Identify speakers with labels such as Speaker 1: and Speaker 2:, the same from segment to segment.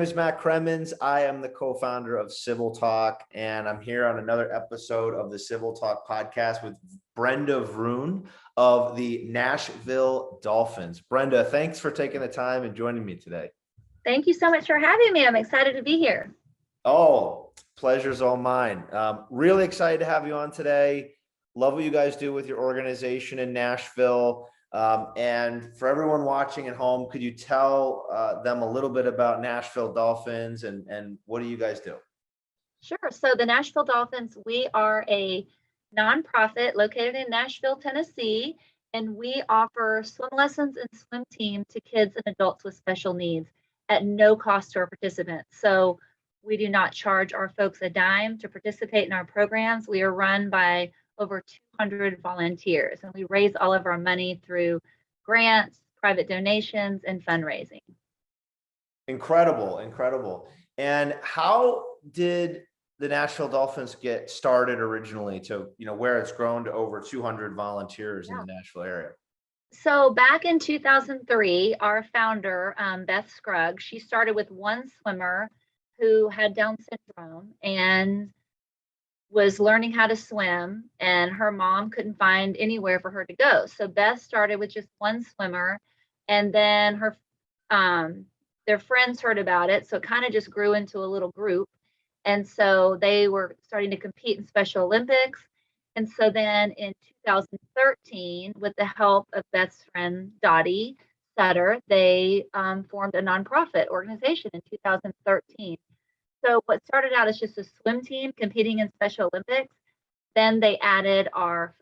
Speaker 1: is Matt Cremens. I am the co-founder of Civil Talk, and I'm here on another episode of the Civil Talk podcast with Brenda Vroon of the Nashville Dolphins. Brenda, thanks for taking the time and joining me today.
Speaker 2: Thank you so much for having me. I'm excited to be here.
Speaker 1: Oh, pleasure's all mine. Really excited to have you on today. Love what you guys do with your organization in Nashville. And for everyone watching at home, could you tell them a little bit about Nashville Dolphins and what do you guys do?
Speaker 2: Sure. So the Nashville Dolphins, we are a nonprofit located in Nashville, Tennessee, and we offer swim lessons and swim team to kids and adults with special needs at no cost to our participants. So we do not charge our folks a dime to participate in our programs. We are run by over 200 volunteers, and we raise all of our money through grants, private donations, and fundraising.
Speaker 1: Incredible, incredible. And how did the Nashville Dolphins get started originally to, where it's grown to over 200 volunteers in the Nashville area?
Speaker 2: So back in 2003, our founder, Beth Scruggs, she started with one swimmer who had Down syndrome and was learning how to swim, and her mom couldn't find anywhere for her to go. So Beth started with just one swimmer, and then their friends heard about it. So it kind of just grew into a little group. And so they were starting to compete in Special Olympics. And so then in 2013, with the help of Beth's friend Dottie Sutter, they formed a nonprofit organization in 2013. So what started out as just a swim team competing in Special Olympics, then they added our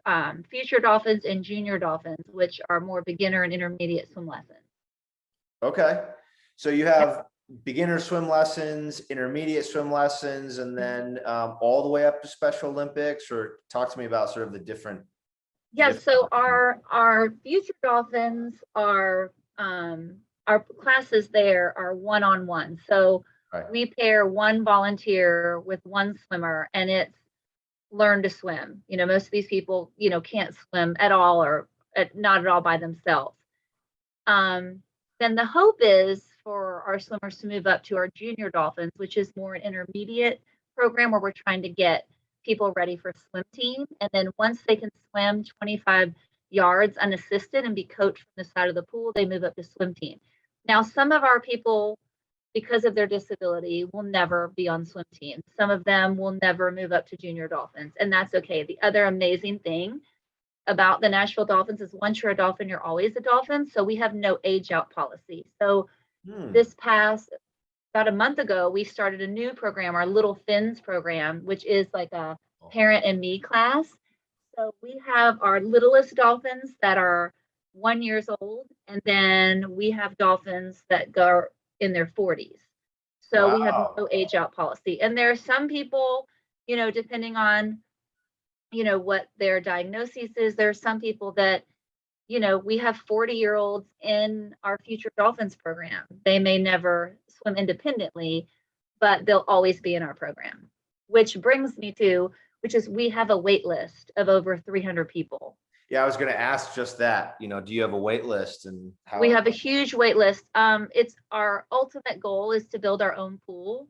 Speaker 2: future Dolphins and junior Dolphins, which are more beginner and intermediate swim lessons.
Speaker 1: Okay. So you have beginner swim lessons, intermediate swim lessons, and then all the way up to Special Olympics, or talk to me about sort of the different.
Speaker 2: So our future Dolphins are, our classes there are one-on-one. So we pair one volunteer with one swimmer, and it's learn to swim. Most of these people, can't swim at all or not at all by themselves. Then the hope is for our swimmers to move up to our junior Dolphins, which is more an intermediate program where we're trying to get people ready for swim team. And then once they can swim 25 yards unassisted and be coached from the side of the pool, they move up to swim team. Now, some of our people, because of their disability, will never be on swim team. Some of them will never move up to junior Dolphins, and that's okay. The other amazing thing about the Nashville Dolphins is once you're a Dolphin, you're always a Dolphin. So we have no age out policy. So this past, about a month ago, we started a new program, our Little Fins program, which is like a parent and me class. So we have our littlest Dolphins that are 1 year old, and then we have Dolphins that go in their 40s. So we have no age out policy. And there are some people, depending on, what their diagnosis is, there are some people that, we have 40-year-olds in our future Dolphins program. They may never swim independently, but they'll always be in our program, which brings me to, we have a wait list of over 300 people.
Speaker 1: Yeah, I was going to ask just that. Do you have a wait list, and how?
Speaker 2: We have a huge wait list. It's our ultimate goal is to build our own pool.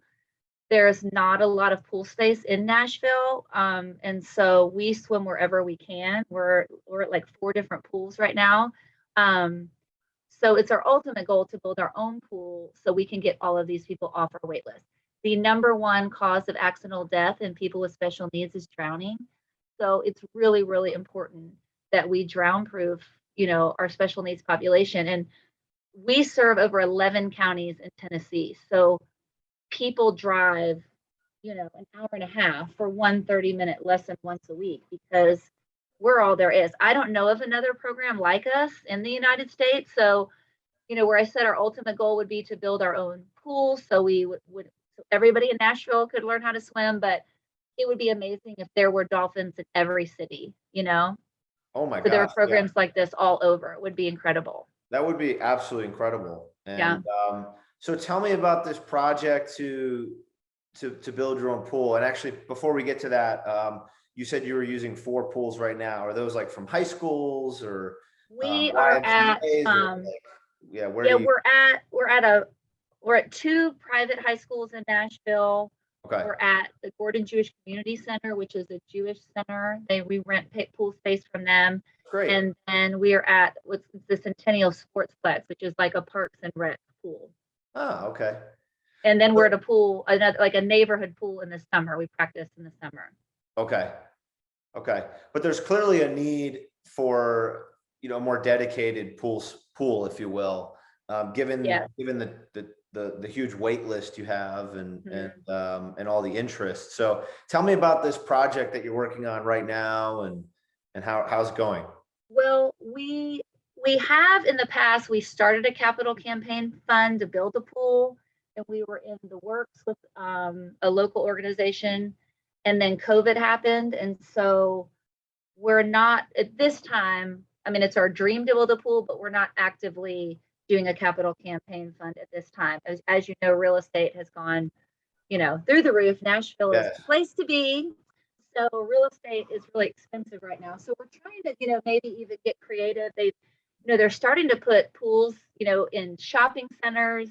Speaker 2: There's not a lot of pool space in Nashville, and so we swim wherever we can. We're at like 4 different pools right now. So it's our ultimate goal to build our own pool so we can get all of these people off our wait list. The number one cause of accidental death in people with special needs is drowning. So it's really, really important that we drown proof, our special needs population. And we serve over 11 counties in Tennessee. So people drive, an hour and a half for one 30-minute lesson once a week because we're all there is. I don't know of another program like us in the United States. So, where I said our ultimate goal would be to build our own pool. So we would so everybody in Nashville could learn how to swim, but it would be amazing if there were Dolphins in every city,
Speaker 1: Oh my
Speaker 2: God. There are programs
Speaker 1: yeah.
Speaker 2: like this all over. It would be incredible.
Speaker 1: That would be absolutely incredible. And so tell me about this project to build your own pool. And actually, before we get to that, you said you were using 4 pools right now. Are those like from high schools or
Speaker 2: we are at
Speaker 1: where
Speaker 2: we're at we're at 2 private high schools in Nashville.
Speaker 1: Okay.
Speaker 2: We're at the Gordon Jewish Community Center, which is a Jewish center. We rent pool space from them.
Speaker 1: Great.
Speaker 2: And then we are at what's the Centennial Sportsplex, which is like a Parks and Rec pool.
Speaker 1: Oh, okay.
Speaker 2: And then we're at a pool, another like a neighborhood pool in the summer. We practice in the summer.
Speaker 1: Okay. Okay. But there's clearly a need for, a more dedicated pool, if you will, given the huge wait list you have and all the interest. So tell me about this project that you're working on right now and how's it going?
Speaker 2: Well, we have in the past, we started a capital campaign fund to build a pool, and we were in the works with a local organization, and then COVID happened. And so we're not at this time, I mean, it's our dream to build a pool, but we're not actively doing a capital campaign fund at this time. As you know, real estate has gone, through the roof. Nashville is the place to be. So real estate is really expensive right now. So we're trying to, maybe even get creative. They're starting to put pools, in shopping centers.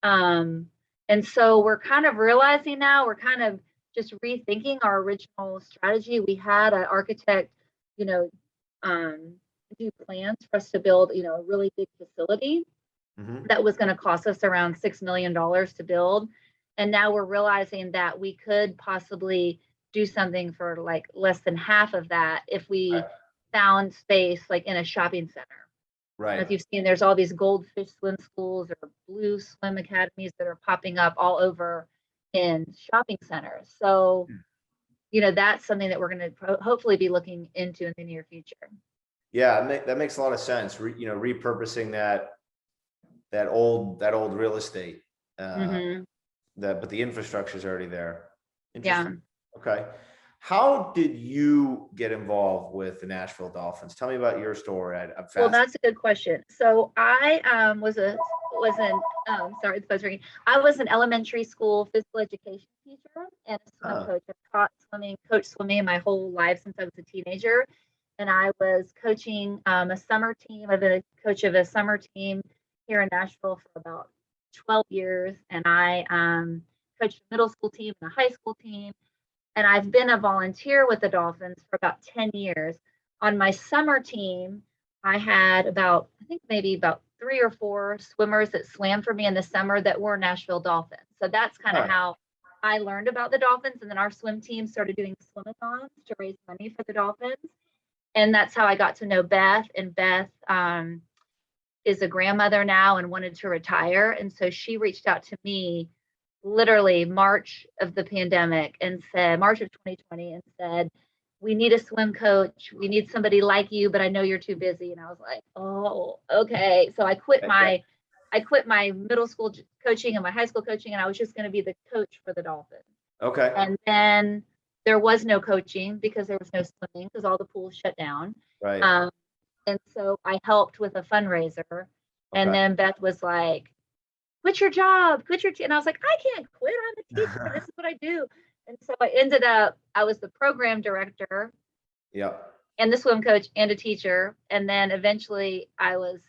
Speaker 2: And so we're kind of realizing now we're kind of just rethinking our original strategy. We had an architect, do plans for us to build, a really big facility that was going to cost us around $6 million to build. And now we're realizing that we could possibly do something for like less than half of that if we found space like in a shopping center.
Speaker 1: Right.
Speaker 2: As you've seen, there's all these goldfish swim schools or blue swim academies that are popping up all over in shopping centers. So, that's something that we're going to hopefully be looking into in the near future.
Speaker 1: Yeah, that makes a lot of sense. Repurposing that old real estate. But the infrastructure is already there. Interesting. Yeah. Okay. How did you get involved with the Nashville Dolphins? Tell me about your story.
Speaker 2: Well, that's a good question. So I sorry, the phone's ringing. I was an elementary school physical education teacher and a swim coach. I've coached swimming my whole life since I was a teenager. And I was coaching a summer team. I've been a coach of a summer team here in Nashville for about 12 years. And I coached a middle school team and a high school team. And I've been a volunteer with the Dolphins for about 10 years. On my summer team, I had maybe about 3 or 4 swimmers that swam for me in the summer that were Nashville Dolphins. So that's kind of how I learned about the Dolphins. And then our swim team started doing swim-a-thons to raise money for the Dolphins. And that's how I got to know Beth. And Beth is a grandmother now and wanted to retire. And so she reached out to me literally March of the pandemic and said, March of 2020, and said, we need a swim coach. We need somebody like you, but I know you're too busy. And I was like, oh, okay. So I quit my middle school coaching and my high school coaching, and I was just going to be the coach for the Dolphins.
Speaker 1: Okay.
Speaker 2: And then there was no coaching because there was no swimming because all the pools shut down.
Speaker 1: Right.
Speaker 2: And so I helped with a fundraiser. And then Beth was like, quit your job, and I was like, I can't quit. I'm a teacher. This is what I do. And so I was the program director.
Speaker 1: Yeah.
Speaker 2: And the swim coach and a teacher. And then eventually I was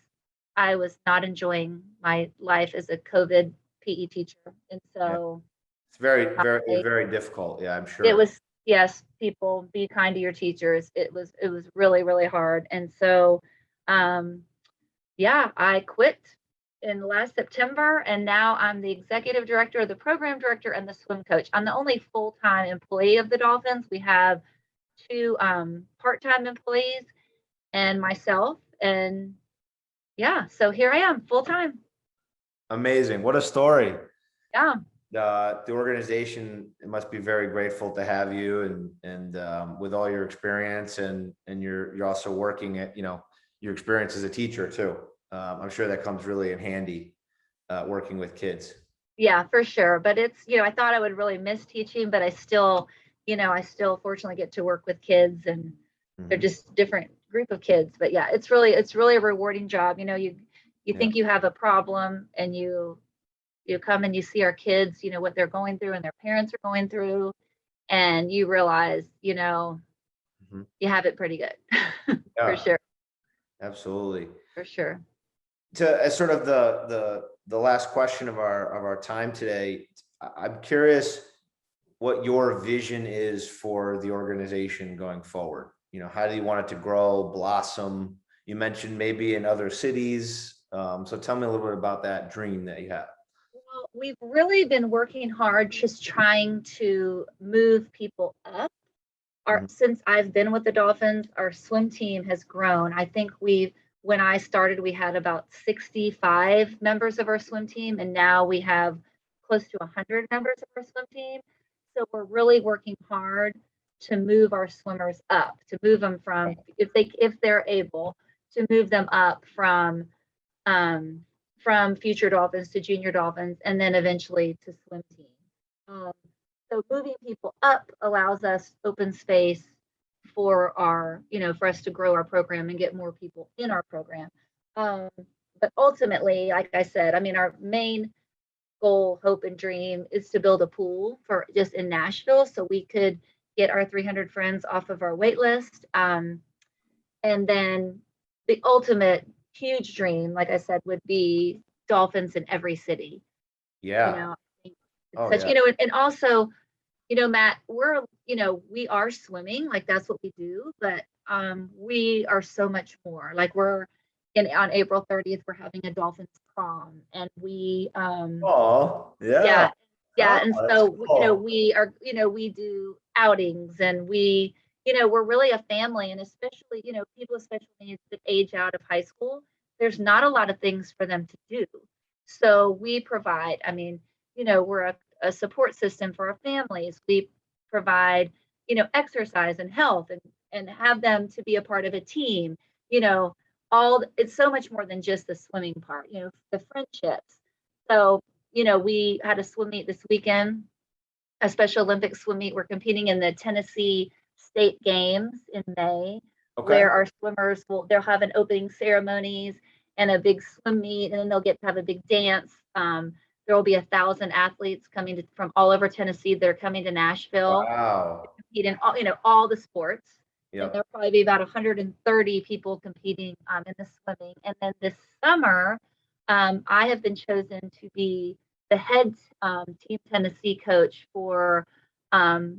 Speaker 2: not enjoying my life as a COVID PE teacher. And so
Speaker 1: it's very, very, very difficult. Yeah, I'm sure.
Speaker 2: It was, yes, people be kind to your teachers. It was really, really hard. And so, I quit in last September, and now I'm the executive director, the program director, and the swim coach. I'm the only full-time employee of the Dolphins. We have 2 part-time employees and myself. And so here I am full-time. Amazing.
Speaker 1: What a story.
Speaker 2: Yeah.
Speaker 1: The organization must be very grateful to have you and with all your experience and you're also working at, your experience as a teacher too. I'm sure that comes really in handy working with kids.
Speaker 2: Yeah, for sure. But it's, I thought I would really miss teaching, but I still fortunately get to work with kids, and they're just different group of kids. But yeah, it's really a rewarding job. You think you have a problem, and you come and you see our kids, what they're going through and their parents are going through, and you realize, you have it pretty good. For sure.
Speaker 1: Absolutely.
Speaker 2: For sure.
Speaker 1: as sort of the last question of our time today, I'm curious what your vision is for the organization going forward. How do you want it to grow, blossom? You mentioned maybe in other cities. So tell me a little bit about that dream that you have.
Speaker 2: Well, we've really been working hard just trying to move people up. Since I've been with the Dolphins, our swim team has grown. I think when I started, we had about 65 members of our swim team, and now we have close to 100 members of our swim team. So we're really working hard to move our swimmers up, to move them from, if they're able, to move them up from future Dolphins to junior Dolphins, and then eventually to swim team. So moving people up allows us open space for for us to grow our program and get more people in our program. But ultimately, like I said, I mean, our main goal, hope, and dream is to build a pool for just in Nashville so we could get our 300 friends off of our wait list. And then the ultimate huge dream, like I said, would be Dolphins in every city.
Speaker 1: Yeah.
Speaker 2: And also, Matt, we are swimming, like that's what we do, but we are so much more. Like on April 30th, we're having a Dolphins prom, and we and so
Speaker 1: cool.
Speaker 2: we do outings, and we're really a family, and especially people with special needs that age out of high school, there's not a lot of things for them to do, so we provide, we're a support system for our families. We provide exercise and health, and have them to be a part of a team. It's so much more than just the swimming part, the friendships. So we had a swim meet this weekend, a Special Olympics swim meet. We're competing in the Tennessee State Games in May, where our swimmers they'll have an opening ceremonies and a big swim meet, and then they'll get to have a big dance. There will be 1,000 athletes coming from all over Tennessee. They're coming to Nashville to compete in all the sports. Yep. And there'll probably be about 130 people competing in the swimming. And then this summer, I have been chosen to be the head Team Tennessee coach for the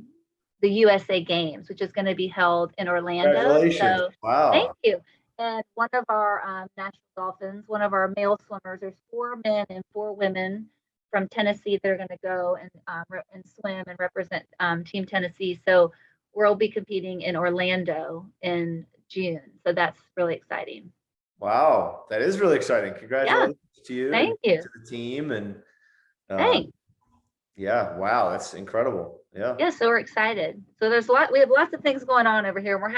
Speaker 2: USA Games, which is going to be held in Orlando.
Speaker 1: Congratulations.
Speaker 2: So,
Speaker 1: wow.
Speaker 2: Thank you. And one of our Nashville Dolphins, one of our male swimmers, there's 4 men and 4 women from Tennessee that are going to go and swim and represent Team Tennessee. So we'll be competing in Orlando in June. So that's really exciting.
Speaker 1: Wow, that is really exciting. Congratulations to you.
Speaker 2: Thank you.
Speaker 1: To the team. And
Speaker 2: thanks.
Speaker 1: Yeah, wow, that's incredible. Yeah.
Speaker 2: So we're excited. So we have lots of things going on over here. We're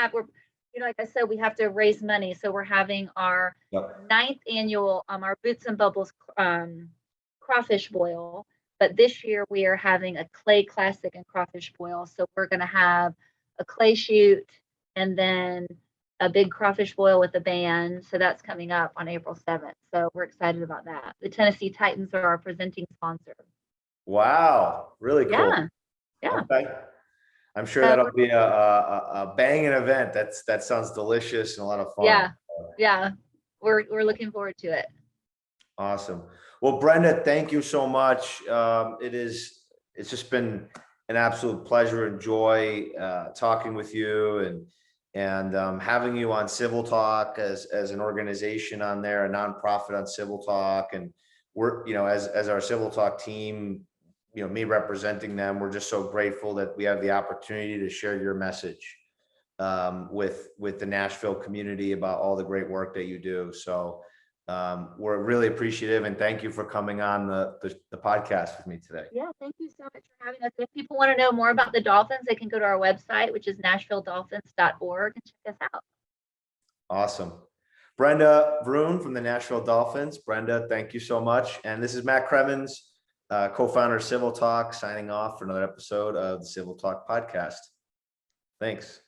Speaker 2: like I said, we have to raise money. So we're having our 9th annual our Boots and Bubbles crawfish boil. But this year we are having a clay classic and crawfish boil. So we're going to have a clay shoot and then a big crawfish boil with a band. So that's coming up on April 7th. So we're excited about that. The Tennessee Titans are our presenting sponsor.
Speaker 1: Wow, really cool.
Speaker 2: Yeah.
Speaker 1: Okay. I'm sure that'll be a banging event. That sounds delicious and a lot of fun.
Speaker 2: Yeah. We're looking forward to it.
Speaker 1: Awesome. Well, Brenda, thank you so much. It's just been an absolute pleasure and joy talking with you and having you on Civil Talk as an organization on there, a nonprofit on Civil Talk, and we're as our Civil Talk team, me representing them, we're just so grateful that we have the opportunity to share your message with the Nashville community about all the great work that you do. So we're really appreciative, and thank you for coming on the podcast with me today.
Speaker 2: Yeah, thank you so much for having us. If people want to know more about the Dolphins, they can go to our website, which is nashvilledolphins.org, and check us out.
Speaker 1: Awesome. Brenda Vroon from the Nashville Dolphins. Brenda, thank you so much. And this is Matt Cremens, co-founder of Civil Talk, signing off for another episode of the Civil Talk podcast. Thanks.